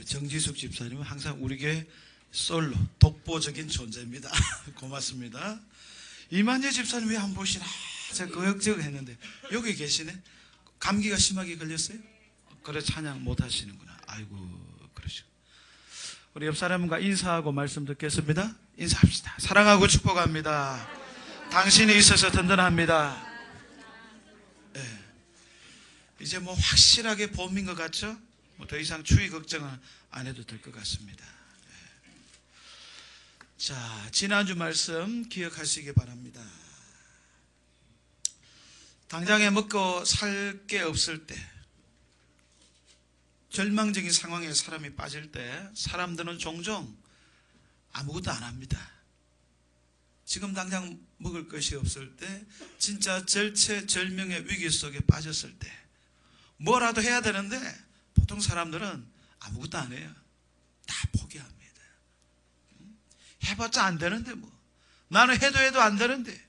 정지숙 집사님은 항상 우리 교회 솔로 독보적인 존재입니다. 고맙습니다. 이만재 집사님 왜 안 보시나 제가 그역적 했는데 여기 계시네. 감기가 심하게 걸렸어요? 그래 찬양 못 하시는구나. 아이고 그러시고. 우리 옆 사람과 인사하고 말씀 듣겠습니다. 인사합시다. 사랑하고 축복합니다. 당신이 있어서 든든합니다. 네. 이제 뭐 확실하게 봄인 것 같죠? 뭐 더 이상 추위 걱정은 안 해도 될 것 같습니다. 네. 자, 지난주 말씀 기억하시기 바랍니다. 당장에 먹고 살 게 없을 때, 절망적인 상황에 사람이 빠질 때 사람들은 종종 아무것도 안 합니다. 지금 당장 먹을 것이 없을 때, 진짜 절체절명의 위기 속에 빠졌을 때 뭐라도 해야 되는데 보통 사람들은 아무것도 안 해요. 다 포기합니다. 해봤자 안 되는데 뭐. 나는 해도 안 되는데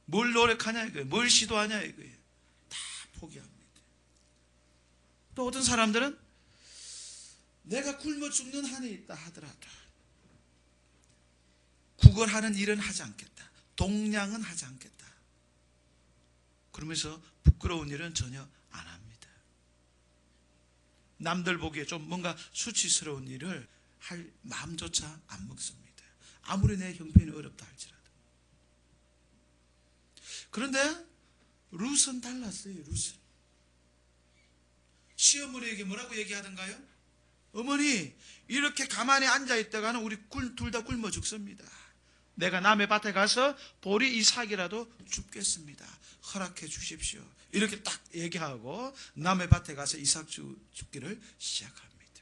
뭘 노력하냐 이거예요. 뭘 시도하냐 이거예요. 다 포기합니다. 또 어떤 사람들은 내가 굶어 죽는 한이 있다 하더라도 구걸하는 일은 하지 않겠다. 동냥은 하지 않겠다. 그러면서 부끄러운 일은 전혀 안 합니다. 남들 보기에 좀 뭔가 수치스러운 일을 할 마음조차 안 먹습니다. 아무리 내 형편이 어렵다 할지라도. 그런데 룻은 달랐어요. 룻은. 시어머니에게 뭐라고 얘기하던가요? 어머니 이렇게 가만히 앉아있다가는 우리 둘 다 굶어 죽습니다. 내가 남의 밭에 가서 보리 이삭이라도 줍겠습니다. 허락해 주십시오. 이렇게 딱 얘기하고 남의 밭에 가서 이삭 줍기를 시작합니다.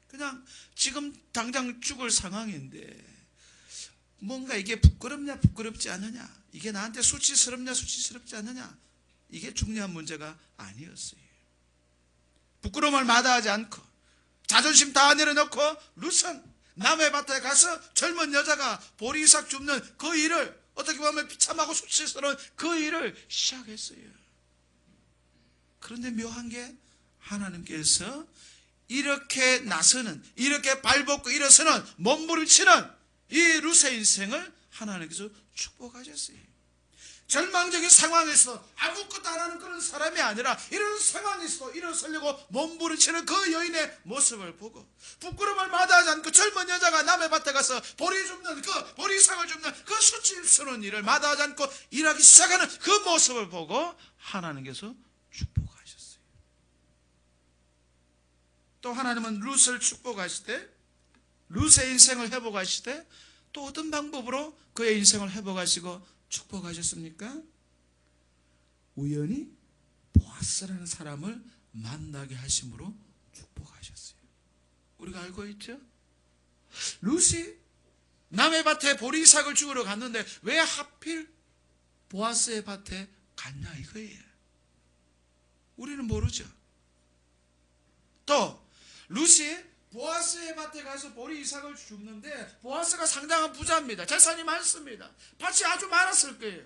그냥 지금 당장 죽을 상황인데 뭔가 이게 부끄럽냐 부끄럽지 않느냐, 이게 나한테 수치스럽냐 수치스럽지 않느냐, 이게 중요한 문제가 아니었어요. 부끄러움을 마다하지 않고 자존심 다 내려놓고 룻은 남의 밭에 가서 젊은 여자가 보리 이삭 줍는 그 일을, 어떻게 보면 비참하고 수치스러운 그 일을 시작했어요. 그런데 묘한 게 하나님께서 이렇게 나서는, 이렇게 발벗고 일어서는, 몸부림치는 이 룻의 인생을 하나님께서 축복하셨어요. 절망적인 상황에서 아무것도 안 하는 그런 사람이 아니라 이런 상황에서도 일어서려고 몸부림치는 그 여인의 모습을 보고 부끄러움을 마다하지 않고 젊은 여자가 남의 밭에 가서 보리 줍는 그 보리상을 줍는 그 수치스러운 일을 마다하지 않고 일하기 시작하는 그 모습을 보고 하나님께서 축복하셨어요. 또 하나님은 룻을 축복하실 때, 룻의 인생을 회복하실 때 또 어떤 방법으로 그의 인생을 회복하시고 축복하셨습니까? 우연히 보아스라는 사람을 만나게 하심으로 축복하셨어요. 우리가 알고 있죠? 룻이 남의 밭에 보리 이삭을 주우러 갔는데 왜 하필 보아스의 밭에 갔냐 이거예요. 우리는 모르죠. 또 룻이 보아스의 밭에 가서 보리 이삭을 줍는데 보아스가 상당한 부자입니다. 재산이 많습니다. 밭이 아주 많았을 거예요.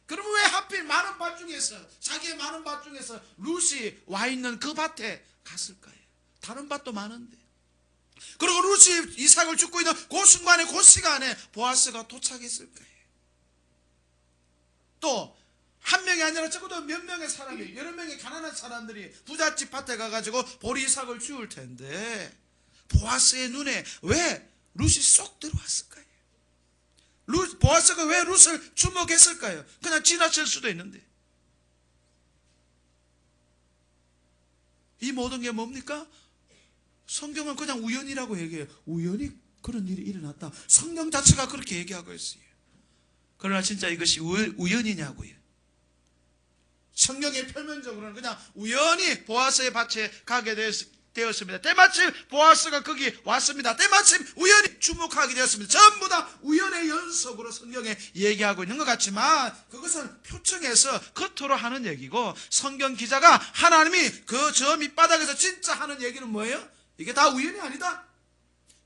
그러면 왜 하필 많은 밭 중에서, 자기의 많은 밭 중에서 룻이 와 있는 그 밭에 갔을까요? 다른 밭도 많은데. 그리고 룻이 이삭을 줍고 있는 그 순간에, 그 시간에 보아스가 도착했을 거예요. 또 한 명이 아니라 적어도 몇 명의 사람이, 여러 명의 가난한 사람들이 부잣집 밭에 가가지고 보리 이삭을 주울 텐데 보아스의 눈에 왜 룻이 쏙 들어왔을까요? 보아스가 왜 룻을 주목했을까요? 그냥 지나칠 수도 있는데. 이 모든 게 뭡니까? 성경은 그냥 우연이라고 얘기해요. 우연히 그런 일이 일어났다. 성경 자체가 그렇게 얘기하고 있어요. 그러나 진짜 이것이 우연이냐고요. 성경의 표면적으로는 그냥 우연히 보아스의 밭에 가게 되었습니다. 때마침 보아스가 거기 왔습니다. 때마침 우연히 주목하게 되었습니다. 전부 다 우연의 연속으로 성경에 얘기하고 있는 것 같지만 그것은 표층에서 겉으로 하는 얘기고, 성경 기자가 하나님이 그 저 밑바닥에서 진짜 하는 얘기는 뭐예요? 이게 다 우연이 아니다.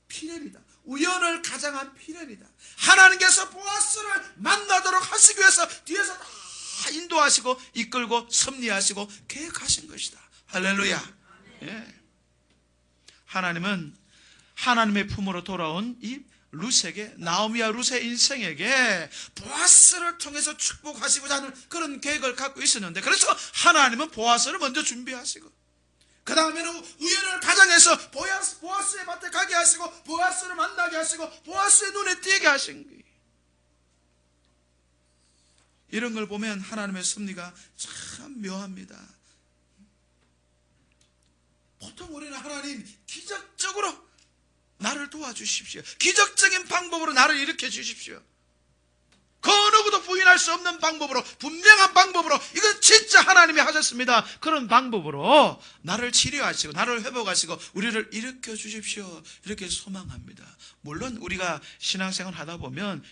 필연이다. 우연을 가장한 필연이다. 하나님께서 보아스를 만나도록 하시기 위해서 뒤에서 다 인도하시고 이끌고 섭리하시고 계획하신 것이다. 할렐루야. 예. 하나님은 하나님의 품으로 돌아온 이 룻에게, 나오미와 룻의 인생에게 보아스를 통해서 축복하시고자 하는 그런 계획을 갖고 있었는데, 그래서 하나님은 보아스를 먼저 준비하시고 그 다음에는 우연을 가장해서 보아스의 밭에 가게 하시고 보아스를 만나게 하시고 보아스의 눈에 띄게 하신 거예요. 이런 걸 보면 하나님의 섭리가 참 묘합니다. 보통 우리는 하나님 기적적으로 나를 도와주십시오, 기적적인 방법으로 나를 일으켜 주십시오, 그 어느 누구도 부인할 수 없는 방법으로, 분명한 방법으로, 이건 진짜 하나님이 하셨습니다, 그런 방법으로 나를 치료하시고 나를 회복하시고 우리를 일으켜 주십시오, 이렇게 소망합니다. 물론 우리가 신앙생활 하다 보면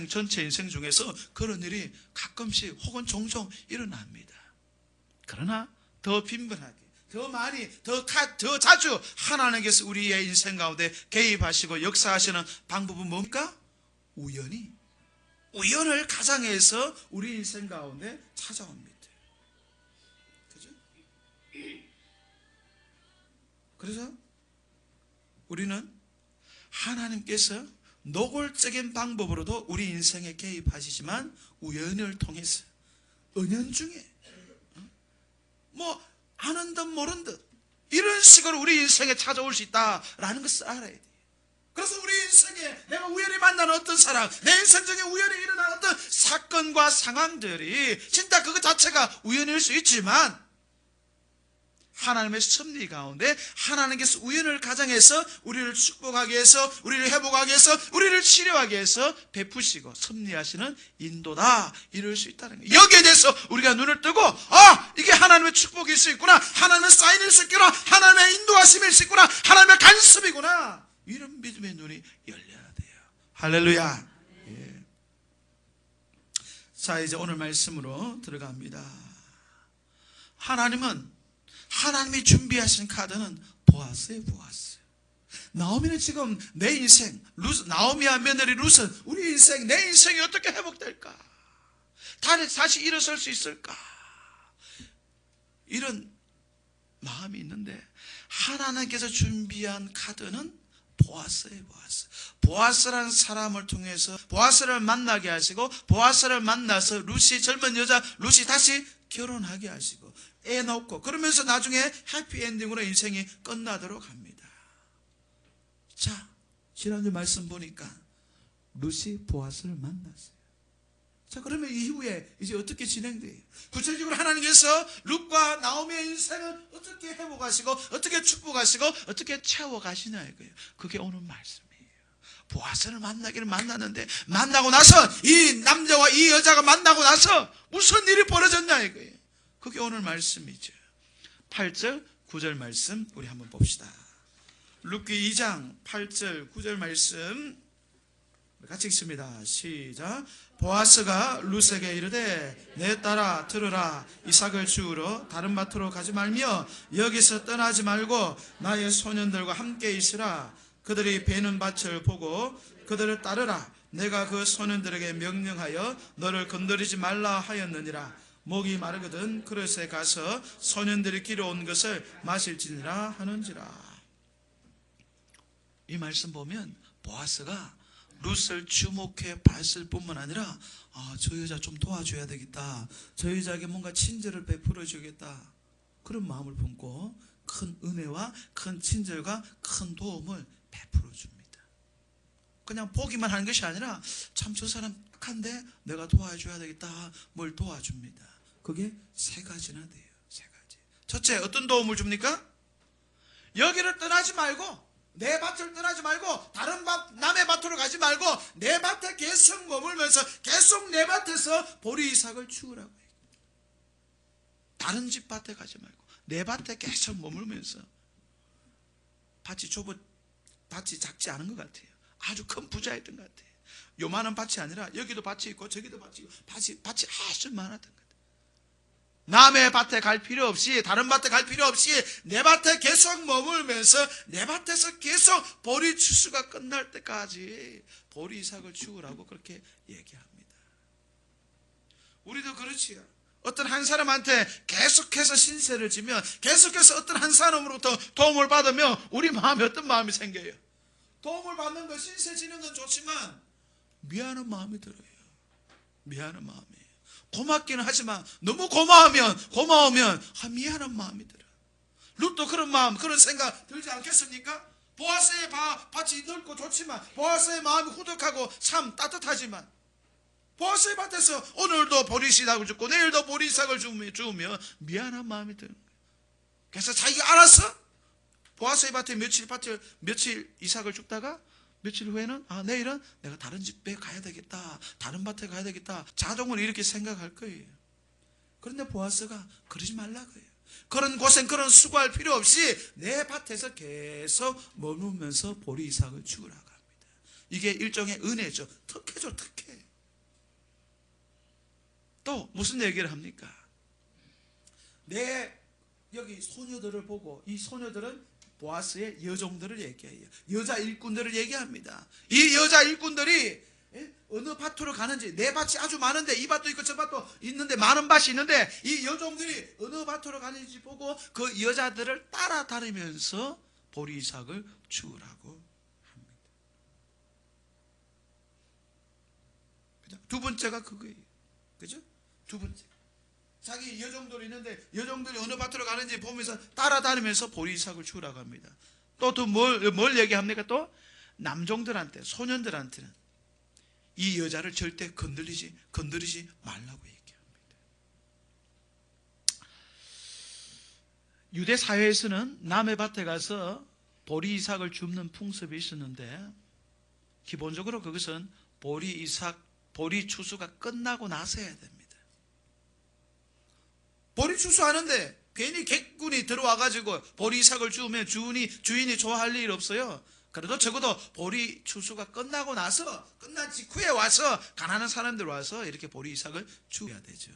전체 인생 중에서 그런 일이 가끔씩 혹은 종종 일어납니다. 그러나 더 빈번하게, 더 많이, 더 자주 하나님께서 우리의 인생 가운데 개입하시고 역사하시는 방법은 뭡니까? 우연을 가장해서 우리 인생 가운데 찾아옵니다. 그죠? 그래서 우리는 하나님께서 노골적인 방법으로도 우리 인생에 개입하시지만 우연을 통해서 은연중에 아는 듯 모른 듯 이런 식으로 우리 인생에 찾아올 수 있다라는 것을 알아야 돼요. 그래서 우리 인생에 내가 우연히 만나는 어떤 사람, 내 인생 중에 우연히 일어난 어떤 사건과 상황들이 진짜 그것 자체가 우연일 수 있지만 하나님의 섭리 가운데 하나님께서 우연을 가장해서 우리를 축복하기 위해서, 우리를 회복하기 위해서, 우리를 치료하기 위해서 베푸시고 섭리하시는 인도다, 이럴 수 있다는 거예요. 여기에 대해서 우리가 눈을 뜨고 이게 하나님의 축복일 수 있구나, 하나님의 사인일 수 있구나, 하나님의 인도하심일 수 있구나, 하나님의 간섭이구나, 이런 믿음의 눈이 열려야 돼요. 할렐루야. 예. 자, 이제 오늘 말씀으로 들어갑니다. 하나님이 준비하신 카드는 보아스예요. 보아스. 나오미는 지금 내 인생, 나오미와 며느리 룻은 우리 인생, 내 인생이 어떻게 회복될까, 다시 일어설 수 있을까, 이런 마음이 있는데 하나님께서 준비한 카드는 보아스예요. 보아스. 보아스라는 사람을 통해서 보아스를 만나게 하시고 보아스를 만나서 젊은 여자 룻이 다시 결혼하게 하시고 애 낳고, 그러면서 나중에 해피엔딩으로 인생이 끝나도록 합니다. 자, 지난주 말씀 보니까 룻이 보아스를 만났어요. 자, 그러면 이후에 이제 어떻게 진행돼요? 구체적으로 하나님께서 룻과 나오미의 인생을 어떻게 회복하시고 어떻게 축복하시고 어떻게 채워가시냐 이거예요. 그게 오늘 말씀이에요. 보아스를 만났는데 만나고 나서 이 남자와 이 여자가 만나고 나서 무슨 일이 벌어졌냐 이거예요. 그게 오늘 말씀이죠. 8절 9절 말씀 우리 한번 봅시다. 룻기 2장 8절 9절 말씀 같이 읽습니다. 시작. 보아스가 룻에게 이르되 내 딸아 들으라, 이삭을 주우러 다른 밭으로 가지 말며 여기서 떠나지 말고 나의 소년들과 함께 있으라. 그들이 베는 밭을 보고 그들을 따르라. 내가 그 소년들에게 명령하여 너를 건드리지 말라 하였느니라. 목이 마르거든 그릇에 가서 소년들이 길어온 것을 마실지니라 하는지라. 이 말씀 보면 보아스가 룻을 주목해 봤을 뿐만 아니라 저 여자 좀 도와줘야 되겠다, 저 여자에게 뭔가 친절을 베풀어 주겠다, 그런 마음을 품고 큰 은혜와 큰 친절과 큰 도움을 베풀어 줍니다. 그냥 보기만 하는 것이 아니라 참 저 사람 착한데 내가 도와줘야 되겠다, 뭘 도와줍니다. 그게 세 가지나 돼요. 세 가지. 첫째, 어떤 도움을 줍니까? 여기를 떠나지 말고, 내 밭을 떠나지 말고 다른 남의 밭으로 가지 말고 내 밭에 계속 머물면서 계속 내 밭에서 보리 이삭을 주우라고 해요. 다른 집 밭에 가지 말고 내 밭에 계속 머물면서. 밭이 작지 않은 것 같아요. 아주 큰 부자였던 것 같아요. 요만한 밭이 아니라 여기도 밭이 있고 저기도 밭이 있고 밭이 아주 많았던 것 같아요. 남의 밭에 갈 필요 없이, 다른 밭에 갈 필요 없이 내 밭에 계속 머물면서 내 밭에서 계속 보리 추수가 끝날 때까지 보리 이삭을 주우라고 그렇게 얘기합니다. 우리도 그렇지요. 어떤 한 사람한테 계속해서 신세를 지면, 계속해서 어떤 한 사람으로부터 도움을 받으면 우리 마음에 어떤 마음이 생겨요? 도움을 받는 거, 신세 지는 건 좋지만 미안한 마음이 들어요. 미안한 마음이에요. 고맙기는 하지만 너무 고마우면 미안한 마음이 들어요. 룻도 그런 마음, 그런 생각 들지 않겠습니까? 보아스의 밭이 넓고 좋지만, 보아스의 마음이 후덕하고 참 따뜻하지만, 보아스의 밭에서 오늘도 보리씨락을 줍고 내일도 보리싹을 주우며 미안한 마음이 드는 거예요. 그래서 자기가 알았어. 보아스의 밭에 며칠 이삭을 줍다가 며칠 후에는 내일은 내가 다른 집에 가야 되겠다, 다른 밭에 가야 되겠다, 자동으로 이렇게 생각할 거예요. 그런데 보아스가 그러지 말라고요. 그런 고생, 그런 수고할 필요 없이 내 밭에서 계속 머무면서 보리 이삭을 주우라고 합니다. 이게 일종의 은혜죠. 특혜죠, 특혜. 또 무슨 얘기를 합니까? 내 여기 소녀들을 보고, 이 소녀들은 보아스의 여종들을 얘기해요. 여자 일꾼들을 얘기합니다. 이 여자 일꾼들이 어느 밭으로 가는지, 내 밭이 아주 많은데, 이 밭도 있고 저 밭도 있는데, 많은 밭이 있는데, 이 여종들이 어느 밭으로 가는지 보고 그 여자들을 따라다니면서 보리 이삭을 주우라고 합니다. 두 번째가 그거예요. 그죠? 두 번째, 자기 여종들이 있는데 여종들이 어느 밭으로 가는지 보면서 따라다니면서 보리 이삭을 주우라고 합니다. 또 뭘 얘기합니까? 또 남종들한테, 소년들한테는 이 여자를 절대 건드리지 말라고 얘기합니다. 유대 사회에서는 남의 밭에 가서 보리 이삭을 줍는 풍습이 있었는데, 기본적으로 그것은 보리 추수가 끝나고 나서 해야 됩니다. 보리 추수하는데 괜히 객군이 들어와가지고 보리 이삭을 주우면 주인이 좋아할 일 없어요. 그래도 적어도 보리 추수가 끝나고 나서, 끝난 직후에 와서, 가난한 사람들 와서 이렇게 보리 이삭을 주어야 되죠.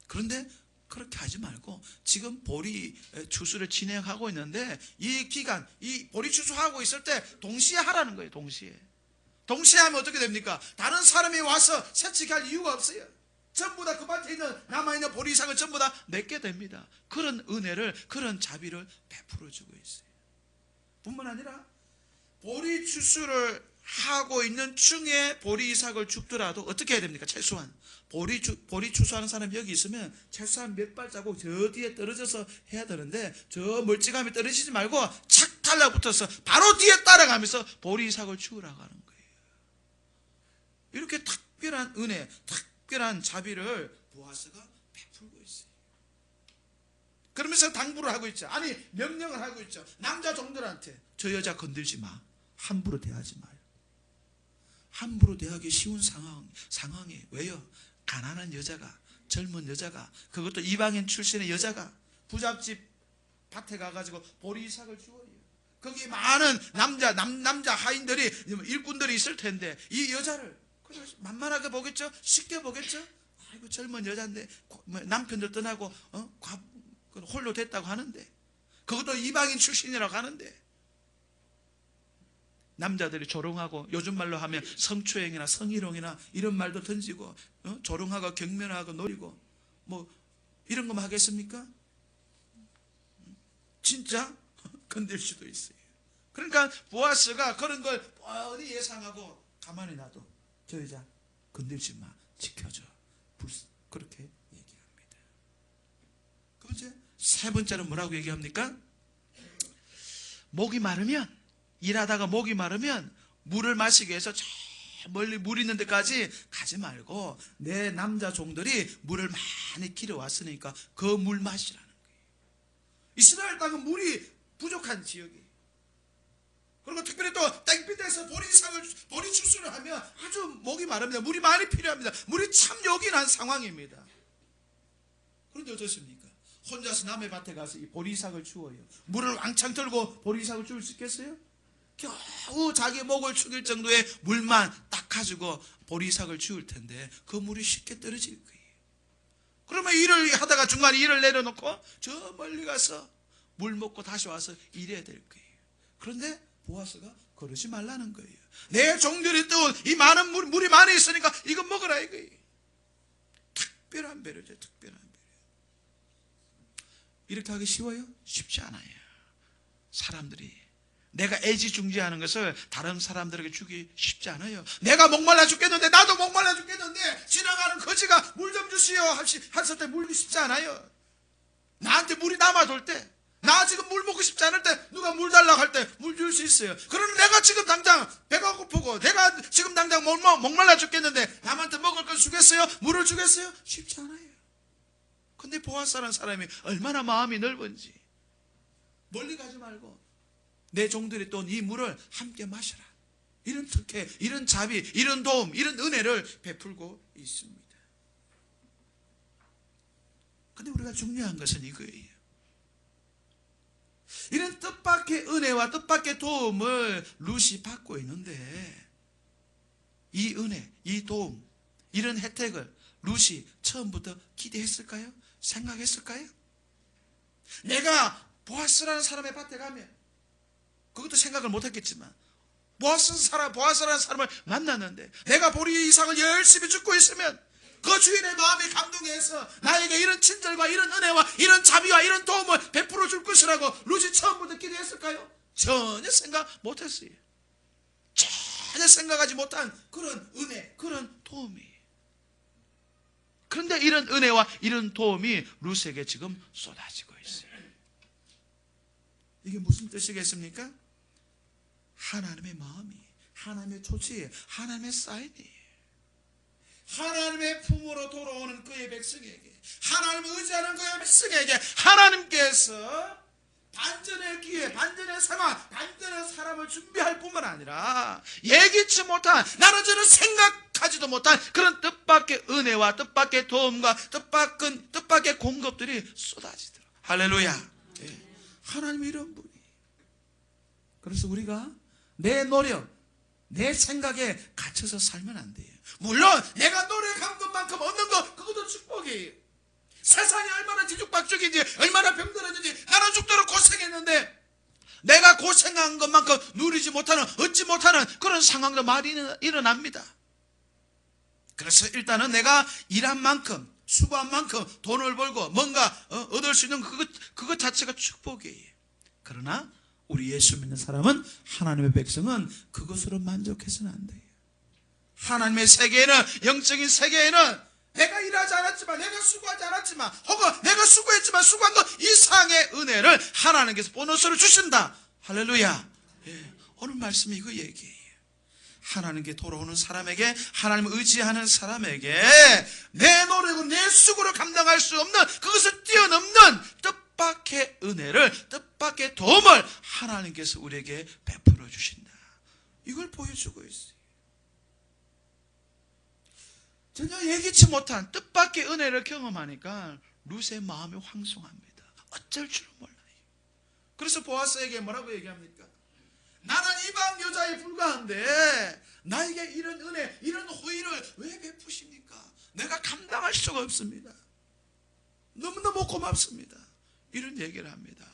그런데 그렇게 하지 말고 지금 보리 추수를 진행하고 있는데, 이 기간, 이 보리 추수하고 있을 때 동시에 하라는 거예요. 동시에 하면 어떻게 됩니까? 다른 사람이 와서 채찍할 이유가 없어요. 전부 다 그 밭에 있는, 남아있는 보리 이삭을 전부 다 맺게 됩니다. 그런 은혜를, 그런 자비를 베풀어주고 있어요. 뿐만 아니라 보리 추수를 하고 있는 중에 보리 이삭을 줍더라도 어떻게 해야 됩니까? 최소한 보리 추수하는 사람이 여기 있으면 최소한 몇 발자국 저 뒤에 떨어져서 해야 되는데, 저 멀찌감이 떨어지지 말고 착 달라붙어서 바로 뒤에 따라가면서 보리 이삭을 주우라고 하는 거예요. 이렇게 특별한 은혜, 특별한 자비를 보아스가 베풀고 있어요. 그러면서 당부를 하고 있죠. 아니, 명령을 하고 있죠. 남자 종들한테 저 여자 건들지 마. 함부로 대하지 마요. 함부로 대하기 쉬운 상황에, 왜요? 가난한 여자가, 젊은 여자가, 그것도 이방인 출신의 여자가 부잣집 밭에 가가지고 보리 이삭을 주어요. 거기 많은 남자 하인들이, 일꾼들이 있을 텐데 이 여자를 만만하게 보겠죠? 쉽게 보겠죠? 아이고, 젊은 여자인데 남편도 떠나고 홀로 됐다고 하는데, 그것도 이방인 출신이라고 하는데, 남자들이 조롱하고, 요즘 말로 하면 성추행이나 성희롱이나 이런 말도 던지고, 조롱하고 경멸하고 노리고 뭐 이런 거만 하겠습니까? 진짜 건들 수도 있어요. 그러니까 보아스가 그런 걸 뻔히 예상하고 가만히 놔도 저 여자 건들지 마, 지켜줘, 그렇게 얘기합니다. 그 번째, 세 번째는 뭐라고 얘기합니까? 목이 마르면, 일하다가 목이 마르면 물을 마시기 위해서 저 멀리 물 있는 데까지 가지 말고 내 남자 종들이 물을 많이 길어왔으니까 그 물 마시라는 거예요. 이스라엘 땅은 물이 부족한 지역이에요. 그리고 특별히 또 땡빛에서 보리 추수를 하면 아주 목이 마릅니다. 물이 많이 필요합니다. 물이 참 요긴한 상황입니다. 그런데 어떻습니까? 혼자서 남의 밭에 가서 이 보리삭을 주어요. 물을 왕창 들고 보리삭을 주울 수 있겠어요? 겨우 자기 목을 축일 정도의 물만 딱 가지고 보리삭을 주울 텐데 그 물이 쉽게 떨어질 거예요. 그러면 일을 하다가 중간에 일을 내려놓고 저 멀리 가서 물 먹고 다시 와서 일해야 될 거예요. 그런데 보아스가 그러지 말라는 거예요. 내 종들이 떠온 이 많은 물이 많이 있으니까 이거 먹으라 이거예요. 특별한 배려죠. 특별한 배려. 이렇게 하기 쉬워요? 쉽지 않아요. 사람들이 내가 애지중지하는 것을 다른 사람들에게 주기 쉽지 않아요. 내가 목말라 죽겠는데, 나도 목말라 죽겠는데 지나가는 거지가 물 좀 주시오 했을 때 물이 쉽지 않아요. 나한테 물이 남아돌 때, 나 지금 물 먹고 싶지 않을 때 누가 물 달라고 할 때 물 줄 수 있어요. 그러나 내가 지금 당장 배가 고프고 내가 지금 당장 목말라 죽겠는데 남한테 먹을 걸 주겠어요? 물을 주겠어요? 쉽지 않아요. 근데 보아스라는 사람이 얼마나 마음이 넓은지, 멀리 가지 말고 내 종들이 또 이 물을 함께 마셔라, 이런 특혜, 이런 자비, 이런 도움, 이런 은혜를 베풀고 있습니다. 근데 우리가 중요한 것은 이거예요. 이런 뜻밖의 은혜와 뜻밖의 도움을 룻이 받고 있는데, 이 은혜, 이 도움, 이런 혜택을 룻이 처음부터 기대했을까요? 생각했을까요? 내가 보아스라는 사람의 밭에 가면, 그것도 생각을 못했겠지만 보아스라는 사람을 만났는데 내가 보리 이삭을 열심히 줍고 있으면 그 주인의 마음이 감동해서 나에게 이런 친절과 이런 은혜와 이런 자비와 이런 도움을 베풀어 줄 것이라고 룻이 처음부터 기대했을까요? 전혀 생각 못했어요. 전혀 생각하지 못한 그런 은혜, 그런 도움이. 그런데 이런 은혜와 이런 도움이 룻에게 지금 쏟아지고 있어요. 이게 무슨 뜻이겠습니까? 하나님의 마음이, 하나님의 조치, 하나님의 사인이에요. 하나님의 품으로 돌아오는 그의 백성에게, 하나님을 의지하는 그의 백성에게 하나님께서 반전의 기회, 반전의 상황, 반전의 사람을 준비할 뿐만 아니라 예기치 못한, 나는 저는 생각하지도 못한 그런 뜻밖의 은혜와 뜻밖의 도움과 뜻밖의 공급들이 쏟아지더라고요. 할렐루야. 예. 하나님이 이런 분이. 그래서 우리가 내 노력, 내 생각에 갇혀서 살면 안 돼요. 물론 내가 노력한 것만큼 얻는 것, 그것도 축복이에요. 세상이 얼마나 뒤죽박죽인지, 얼마나 병들어진지, 나는 죽도록 고생했는데 내가 고생한 것만큼 누리지 못하는, 얻지 못하는 그런 상황도 많이 일어납니다. 그래서 일단은 내가 일한 만큼, 수고한 만큼 돈을 벌고 뭔가 얻을 수 있는 그것 자체가 축복이에요. 그러나 우리 예수 믿는 사람은, 하나님의 백성은 그것으로 만족해서는 안 돼요. 하나님의 세계에는, 영적인 세계에는 내가 일하지 않았지만, 내가 수고하지 않았지만, 혹은 내가 수고했지만 수고한 것 이상의 은혜를 하나님께서 보너스를 주신다. 할렐루야. 예, 오늘 말씀이 이거 얘기예요. 하나님께 돌아오는 사람에게, 하나님을 의지하는 사람에게 내 노력으로, 내 수고로 감당할 수 없는, 그것을 뛰어넘는 뜻밖의 은혜를, 뜻밖의 도움을 하나님께서 우리에게 베풀어 주신다. 이걸 보여주고 있어요. 전혀 예기치 못한 뜻밖의 은혜를 경험하니까 룻의 마음이 황송합니다. 어쩔 줄을 몰라요. 그래서 보아스에게 뭐라고 얘기합니까? 나는 이방 여자에 불과한데 나에게 이런 은혜, 이런 호의를 왜 베푸십니까? 내가 감당할 수가 없습니다. 너무너무 고맙습니다. 이런 얘기를 합니다.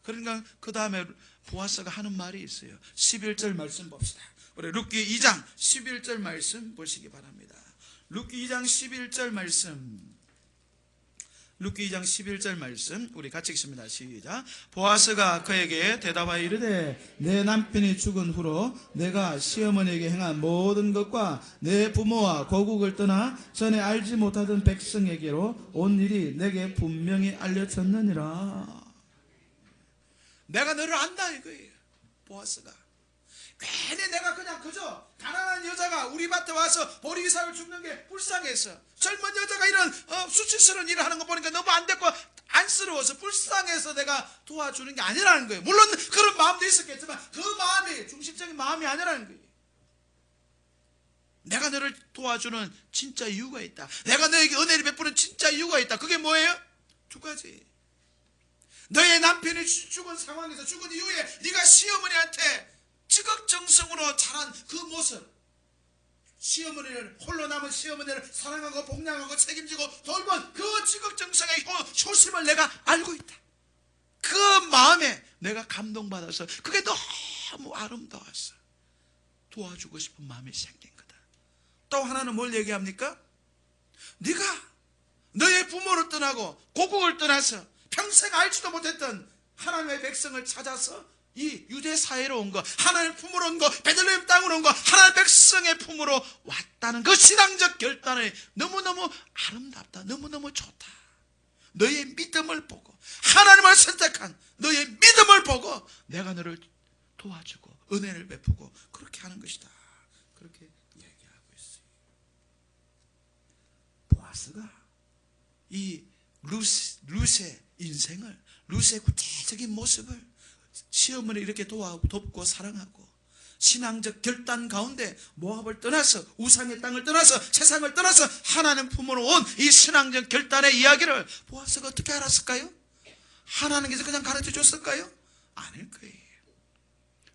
그러니까 그 다음에 보아스가 하는 말이 있어요. 11절 말씀 봅시다. 우리 룻기 2장 11절 말씀 보시기 바랍니다. 룻기 2장 11절 말씀, 룻기 2장 11절 말씀 우리 같이 읽습니다. 시작. 보아스가 그에게 대답하여 이르되 내 남편이 죽은 후로 내가 시어머니에게 행한 모든 것과 내 부모와 고국을 떠나 전에 알지 못하던 백성에게로 온 일이 내게 분명히 알려졌느니라. 내가 너를 안다 이거예요. 보아스가 괜히 내가 그냥 그저 가난한 여자가 우리 밭에 와서 보리 이삭을 줍는 게 불쌍해서, 젊은 여자가 이런 수치스러운 일을 하는 거 보니까 너무 안 됐고 안쓰러워서 불쌍해서 내가 도와주는 게 아니라는 거예요. 물론 그런 마음도 있었겠지만 그 마음이 중심적인 마음이 아니라는 거예요. 내가 너를 도와주는 진짜 이유가 있다. 내가 너에게 은혜를 베푸는 진짜 이유가 있다. 그게 뭐예요? 두 가지. 너의 남편이 죽은 상황에서, 죽은 이후에 네가 시어머니한테 지극정성으로 자란 그 모습, 시어머니를, 홀로 남은 시어머니를 사랑하고 복양하고 책임지고 돌본 그 지극정성의 효심을 내가 알고 있다. 그 마음에 내가 감동받아서 그게 너무 아름다웠어. 도와주고 싶은 마음이 생긴 거다. 또 하나는 뭘 얘기합니까? 네가 너의 부모를 떠나고 고국을 떠나서 평생 알지도 못했던 하나님의 백성을 찾아서 이 유대 사회로 온 거, 하나님의 품으로 온 거, 베들레헴 땅으로 온 거, 하나님의 백성의 품으로 왔다는 그 신앙적 결단이 너무너무 아름답다. 너무너무 좋다. 너의 믿음을 보고, 하나님을 선택한 너의 믿음을 보고 내가 너를 도와주고 은혜를 베푸고 그렇게 하는 것이다. 그렇게 얘기하고 있어요. 보아스가 이 룻의 인생을, 룻의 구체적인 모습을 시어머니 이렇게 돕고 사랑하고 신앙적 결단 가운데 모압을 떠나서 우상의 땅을 떠나서 세상을 떠나서 하나님 품으로 온 이 신앙적 결단의 이야기를 보아스가 어떻게 알았을까요? 하나님께서 그냥 가르쳐 줬을까요? 아닐 거예요.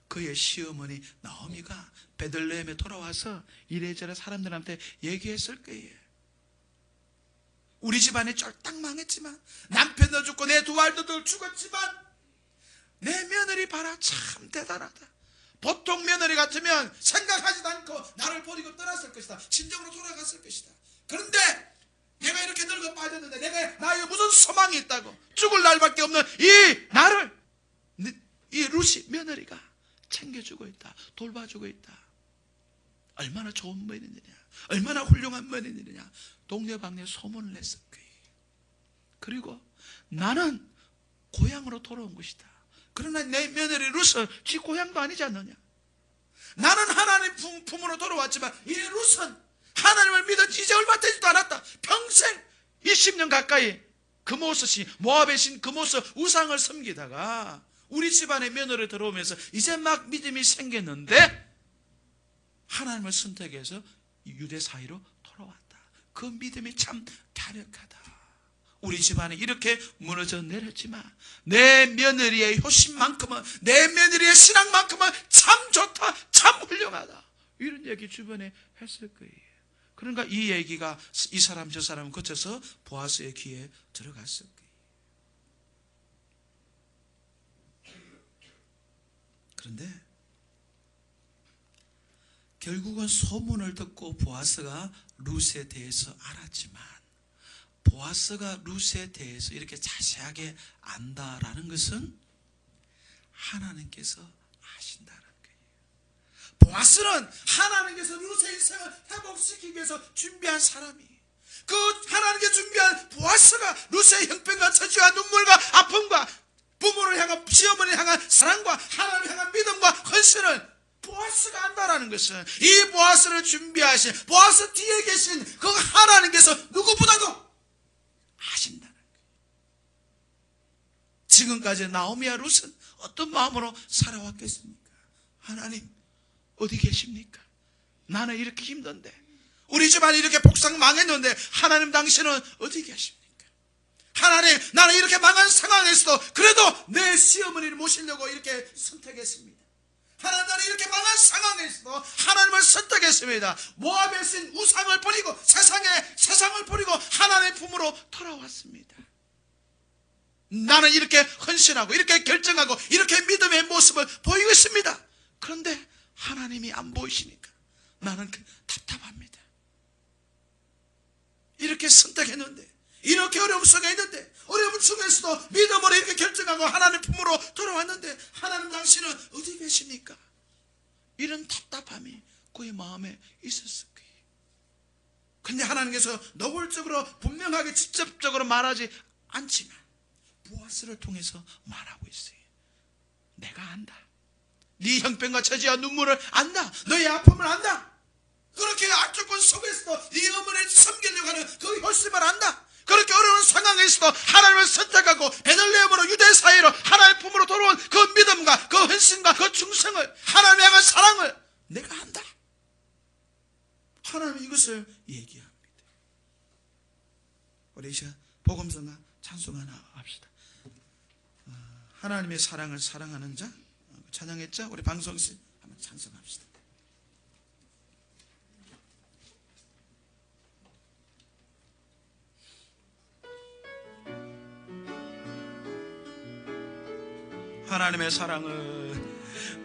그의 시어머니 나오미가 베들레헴에 돌아와서 이래저래 사람들한테 얘기했을 거예요. 우리 집안이 쫄딱 망했지만, 남편도 죽고 내 두 아들도 죽었지만 내 며느리 봐라, 참 대단하다. 보통 며느리 같으면 생각하지도 않고 나를 버리고 떠났을 것이다. 친정으로 돌아갔을 것이다. 그런데 내가 이렇게 늙어 빠졌는데 내가 나에게 무슨 소망이 있다고, 죽을 날밖에 없는 이 나를 이 룻이 며느리가 챙겨주고 있다. 돌봐주고 있다. 얼마나 좋은 며느리냐, 얼마나 훌륭한 며느리냐. 동네방네 소문을 냈을 거예요. 그리고 나는 고향으로 돌아온 것이다. 그러나 내 며느리 룻은 지 고향도 아니지 않느냐. 나는 하나님 품으로 돌아왔지만 이 룻은 하나님을 믿은 지 이제 얼마 되지도 않았다. 평생 20년 가까이 금오스 신, 모압의 신 금오스 우상을 섬기다가 우리 집안에 며느리 들어오면서 이제 막 믿음이 생겼는데 하나님을 선택해서 유대 사이로 돌아왔다. 그 믿음이 참 강력하다. 우리 집안에 이렇게 무너져 내렸지만 내 며느리의 효심만큼은, 내 며느리의 신앙만큼은 참 좋다, 참 훌륭하다. 이런 얘기 주변에 했을 거예요. 그러니까 이 얘기가 이 사람 저 사람을 거쳐서 보아스의 귀에 들어갔을 거예요. 그런데 결국은 소문을 듣고 보아스가 룻에 대해서 알았지만, 보아스가 룻에 대해서 이렇게 자세하게 안다라는 것은 하나님께서 아신다는 거예요. 보아스는 하나님께서 룻의 인생을 회복시키기 위해서 준비한 사람이, 그 하나님께 준비한 보아스가 룻의 형편과 처지와 눈물과 아픔과 부모를 향한, 시어머니를 향한 사랑과 하나님을 향한 믿음과 헌신을 보아스가 안다라는 것은 이 보아스를 준비하신, 보아스 뒤에 계신 그 하나님께서 누구보다도 아신다는 거예요. 지금까지 나오미와 룻은 어떤 마음으로 살아왔겠습니까? 하나님 어디 계십니까? 나는 이렇게 힘든데, 우리 집안이 이렇게 복상 망했는데 하나님 당신은 어디 계십니까? 하나님, 나는 이렇게 망한 상황에서도 그래도 내 시어머니를 모시려고 이렇게 선택했습니다. 하나님, 나는 이렇게 망한 상황에서도 하나님을 선택했습니다. 모압의 신 우상을 버리고 세상을 버리고 하나님의 품으로 돌아왔습니다. 나는 이렇게 헌신하고 이렇게 결정하고 이렇게 믿음의 모습을 보이고 있습니다. 그런데 하나님이 안 보이시니까 나는 답답합니다. 이렇게 선택했는데, 이렇게 어려움 속에 있는데, 어려움 속에서도 믿음으로 이렇게 결정하고 하나님 품으로 돌아왔는데 하나님 당신은 어디 계십니까? 이런 답답함이 그의 마음에 있었을 거예요. 근데 하나님께서 노골적으로 분명하게 직접적으로 말하지 않지만 보아스를 통해서 말하고 있어요. 내가 안다. 네 형편과 처지와 눈물을 안다. 너의 아픔을 안다. 그렇게 악조건 속에서도 네 어머니를 섬기려고 하는 그 효심을 안다. 그렇게 어려운 상황에서도 하나님을 선택하고 베들레헴으로 유대 사이로 하나님의 품으로 돌아온 그 믿음과 그 헌신과 그 충성을, 하나님을 향한 사랑을 내가 안다. 하나님이 이것을 얘기합니다. 우리 이제 복음성가 찬송 하나 합시다. 하나님의 사랑을 사랑하는 자 찬양했죠? 우리 방송씨 한번 찬송합시다. 하나님의 사랑을,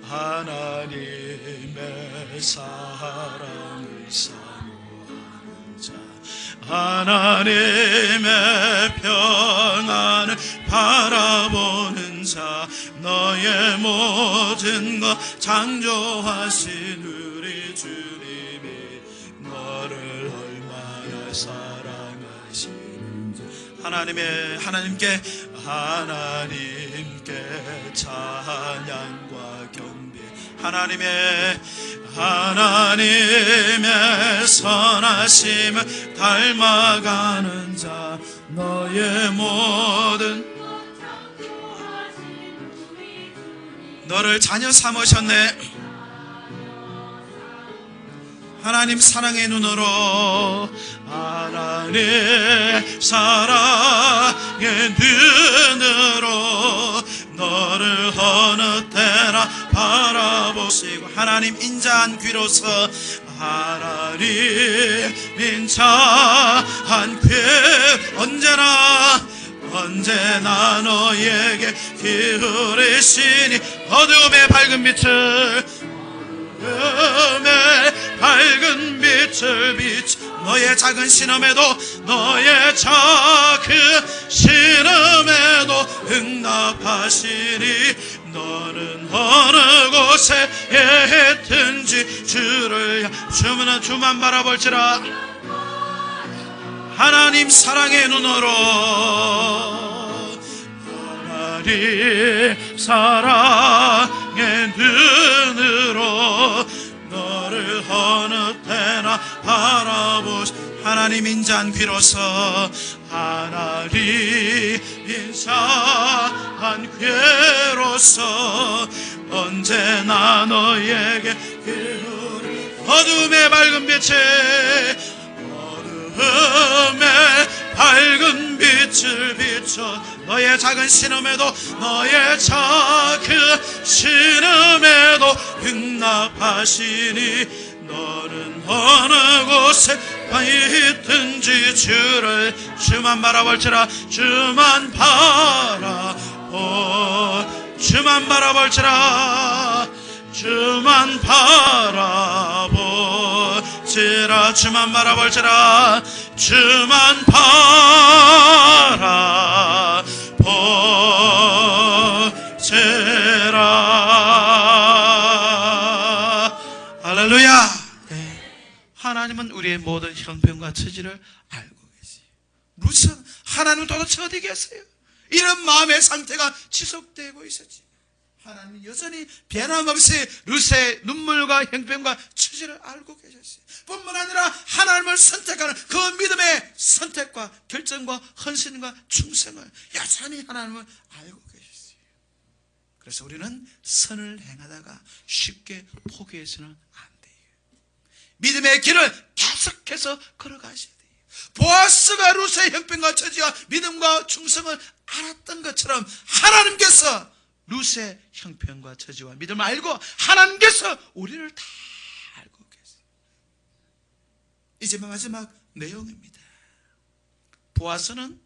하나님의 사랑을 사모하는 자, 하나님의 평안을 바라보는 자, 너의 모든 것 창조하신 우리 주님이 너를 얼마나 사랑하시는지. 하나님께 찬양과 경배. 하나님의 선하심을 닮아가는 자, 너의 모든 너를 자녀 삼으셨네. 하나님 사랑의 눈으로, 하나님 사랑의 눈으로 너를 어느 때나 바라보시고, 하나님 인자한 귀로서, 하나님 인자한 귀, 언제나 너에게 기울이시니 어둠의 밝은 빛을 비춰 너의 작은 신음에도 응답하시니 너는 어느 곳에 있든지 주만 바라볼지라. 하나님 사랑의 눈으로, 하나님 사랑의 눈으로 너를 어느 때나 바라보시. 하나님 인자한 귀로서, 하나님 인자한 귀로서 언제나 너에게 기울이 어둠의 밝은 빛을 비춰 너의 작은 신음에도 응답하시니 너는 어느 곳에 있든지 주만 바라볼지라. 주만 바라볼지라. 주만 바라볼지라. 주만 바라볼지라. 주만 바라볼지라. 할렐루야. 하나님은 우리의 모든 형편과 처지를 알고 계세요. 무슨 하나님은 도대체 어디 계세요? 이런 마음의 상태가 지속되고 있었지. 하나님은 여전히 변함없이 루스의 눈물과 형편과 처지를 알고 계셨어요. 뿐만 아니라 하나님을 선택하는 그 믿음의 선택과 결정과 헌신과 충성을 여전히 하나님은 알고 계셨어요. 그래서 우리는 선을 행하다가 쉽게 포기해서는 안 돼요. 믿음의 길을 계속해서 걸어가셔야 돼요. 보아스가 루스의 형편과 처지와 믿음과 충성을 알았던 것처럼 하나님께서 루스의 형편과 처지와 믿음을 알고 하나님께서 우리를 다 알고 계세요. 이제 마지막 내용입니다. 보아스는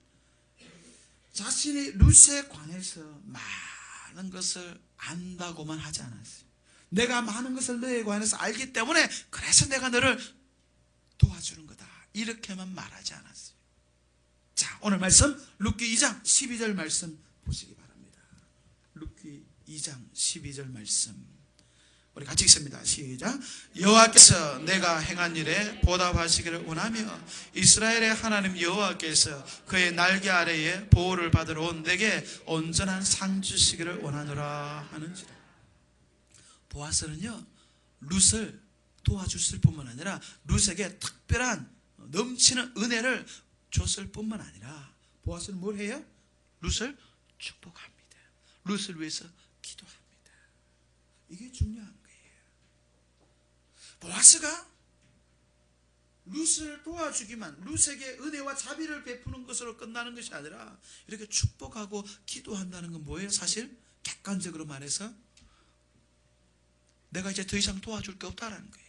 자신이 루스에 관해서 많은 것을 안다고만 하지 않았어요. 내가 많은 것을 너에 관해서 알기 때문에 그래서 내가 너를 도와주는 거다, 이렇게만 말하지 않았어요. 자, 오늘 말씀 룻기 2장 12절 말씀 보시기 바랍니다. 룻기 2장 12절 말씀 우리 같이 읽습니다. 시작. 여호와께서 내가 행한 일에 보답하시기를 원하며 이스라엘의 하나님 여호와께서 그의 날개 아래에 보호를 받으러 온 내게 온전한 상 주시기를 원하노라 하는지라. 보아스는요, 룻을 도와줬을 뿐만 아니라 룻에게 특별한 넘치는 은혜를 줬을 뿐만 아니라 보아스는 뭘 해요? 룻을 축복합니다. 룻을 위해서 기도합니다. 이게 중요한 거예요. 보아스가 룻을 도와주기만, 룻에게 은혜와 자비를 베푸는 것으로 끝나는 것이 아니라 이렇게 축복하고 기도한다는 건 뭐예요? 사실 객관적으로 말해서 내가 이제 더 이상 도와줄 게 없다라는 거예요.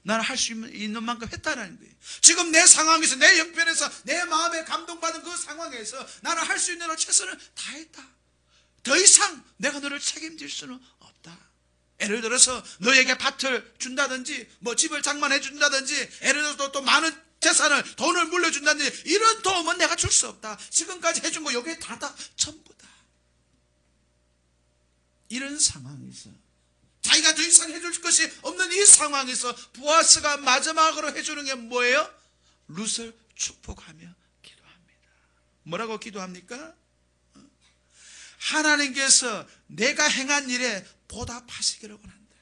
나는 할 수 있는 만큼 했다라는 거예요. 지금 내 상황에서, 내 형편에서, 내 마음에 감동받은 그 상황에서 나는 할 수 있는 대로 최선을 다했다. 더 이상 내가 너를 책임질 수는 없다. 예를 들어서 너에게 밭을 준다든지 뭐 집을 장만해 준다든지, 예를 들어서 또 많은 재산을, 돈을 물려준다는데 이런 도움은 내가 줄 수 없다. 지금까지 해준 거 여기에 다다 전부다. 이런 상황에서 자기가 더 이상 해줄 것이 없는 이 상황에서 보아스가 마지막으로 해주는 게 뭐예요? 룻을 축복하며 기도합니다. 뭐라고 기도합니까? 하나님께서 내가 행한 일에 보답하시기를 원한다.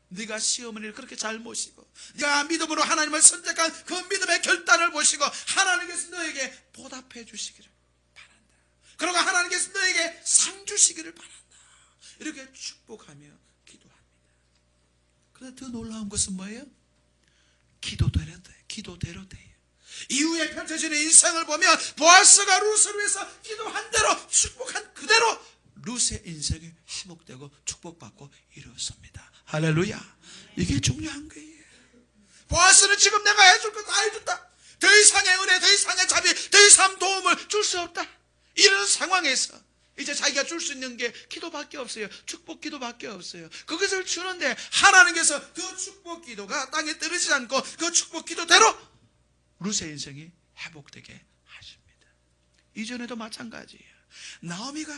네가 시어머니를 그렇게 잘 모시고 네가 믿음으로 하나님을 선택한 그 믿음의 결단을 보시고 하나님께서 너에게 보답해 주시기를 바란다. 그리고 하나님께서 너에게 상 주시기를 바란다. 이렇게 축복하며 기도합니다. 그런데 더 놀라운 것은 뭐예요? 기도대로 돼요. 이후에 펼쳐지는 인생을 보면 보아스가 룻을 위해서 기도한 대로 축복한 그대로 룻의 인생이 회복되고 축복받고 이루어집니다. 할렐루야. 이게 중요한 거예요. 보아스는 지금 내가 해줄 거 다 해줬다. 더 이상의 은혜, 더 이상의 자비, 더 이상 도움을 줄 수 없다. 이런 상황에서 이제 자기가 줄 수 있는 게 기도밖에 없어요. 축복 기도밖에 없어요. 그것을 주는데 하나님께서 그 축복 기도가 땅에 떨어지지 않고 그 축복 기도대로 룻의 인생이 회복되게 하십니다. 이전에도 마찬가지예요. 나오미가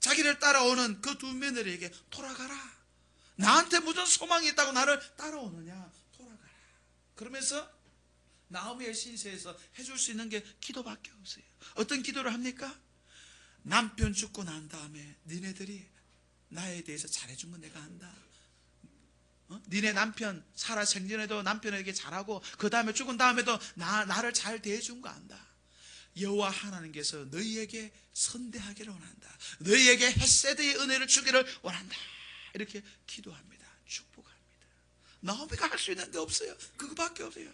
자기를 따라오는 그 두 며느리에게 돌아가라. 나한테 무슨 소망이 있다고 나를 따라오느냐. 돌아가라. 그러면서 나오미의 신세에서 해줄 수 있는 게 기도밖에 없어요. 어떤 기도를 합니까? 남편 죽고 난 다음에 니네들이 나에 대해서 잘해준 건 내가 안다. 니네 남편 살아 생전에도 남편에게 잘하고 그 다음에 죽은 다음에도 나를 잘 대해준 거 안다. 여호와 하나님께서 너희에게 선대하기를 원한다. 너희에게 헤세드의 은혜를 주기를 원한다. 이렇게 기도합니다. 축복합니다. 나오미가 할 수 있는 게 없어요. 그거밖에 없어요.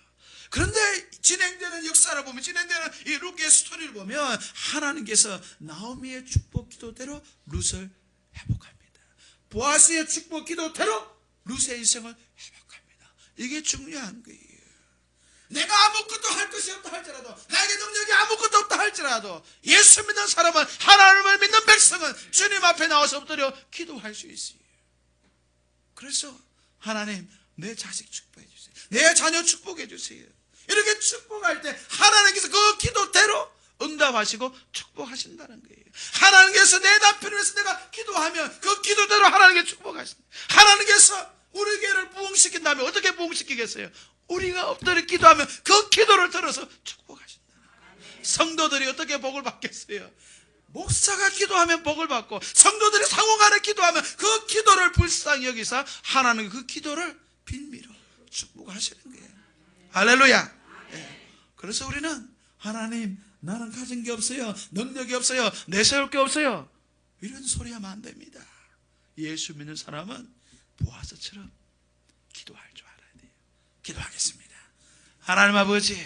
그런데 진행되는 역사를 보면, 진행되는 이 룻의 스토리를 보면 하나님께서 나오미의 축복 기도대로 룻을 회복합니다. 보아스의 축복 기도대로 룻의 인생을 회복합니다. 이게 중요한 거예요. 내가 아무것도 할 것이 없다 할지라도, 나에게 능력이 아무것도 없다 할지라도 예수 믿는 사람은, 하나님을 믿는 백성은 주님 앞에 나와서 엎드려 기도할 수 있어요. 그래서 하나님, 내 자식 축복해 주세요. 내 자녀 축복해 주세요. 이렇게 축복할 때 하나님께서 그 기도대로 응답하시고 축복하신다는 거예요. 하나님께서 내 남편을 위해서 내가 기도하면 그 기도대로 하나님께 축복하신다. 하나님께서 우리 교회를 부흥시킨다면 어떻게 부흥시키겠어요? 우리가 엎드려 기도하면 그 기도를 들어서 축복하신다. 성도들이 어떻게 복을 받겠어요? 목사가 기도하면 복을 받고, 성도들이 상호간에 기도하면 그 기도를 불쌍히 여기서 하나님 그 기도를 빈미로 축복하시는 거예요. 할렐루야. 네. 그래서 우리는 하나님, 나는 가진 게 없어요, 능력이 없어요, 내세울 게 없어요, 이런 소리 하면 안 됩니다. 예수 믿는 사람은 보아스처럼 기도할 줄 알아야 돼요. 기도하겠습니다. 하나님 아버지,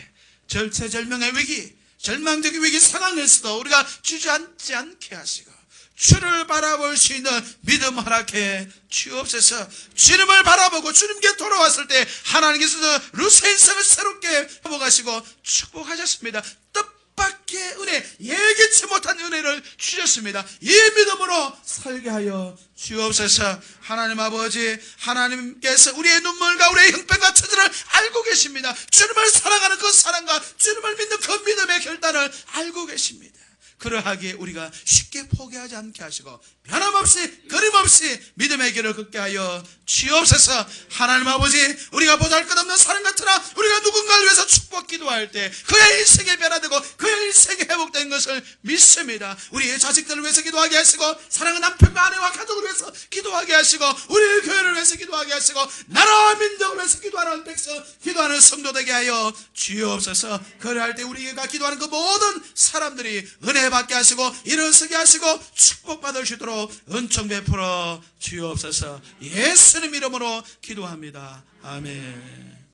절체절명의 위기, 절망적인 위기 상황에서도 우리가 주저앉지 않게 하시고 주를 바라볼 수 있는 믿음 허락해 주옵소서. 주님을 바라보고 주님께 돌아왔을 때 하나님께서 룻의 인생을 새롭게 회복하시고 축복하셨습니다. 뜻밖의 은혜, 예기치 못한 은혜를 주셨습니다. 이 믿음으로 살게 하여 주옵소서. 하나님 아버지, 하나님께서 우리의 눈물과 우리의 형편과 처지를 알고 계십니다. 주님을 사랑하는 그 사랑과 주님을 믿는 그 믿음의 결단을 알고 계십니다. 그러하기에 우리가 쉽게 포기하지 않게 하시고 변함없이 끊임없이 믿음의 길을 걷게 하여 주옵소서. 하나님 아버지, 우리가 보잘것없는 사람 같으나 우리가 누군가를 위해서 축복 기도할 때 그의 인생이 변화되고 그의 인생이 회복된 것을 믿습니다. 우리의 자식들을 위해서 기도하게 하시고, 사랑하는 남편과 아내와 가족을 위해서 기도하게 하시고, 우리의 교회를 위해서 기도하게 하시고, 나라와 민족을 위해서 기도하는 백성, 기도하는 성도 되게 하여 주옵소서. 그럴 때 우리가 기도하는 그 모든 사람들이 은혜 받게 하시고 일어서게 하시고 축복받을 수 있도록 은총 베풀어 주옵소서. 예수님 이름으로 기도합니다. 아멘.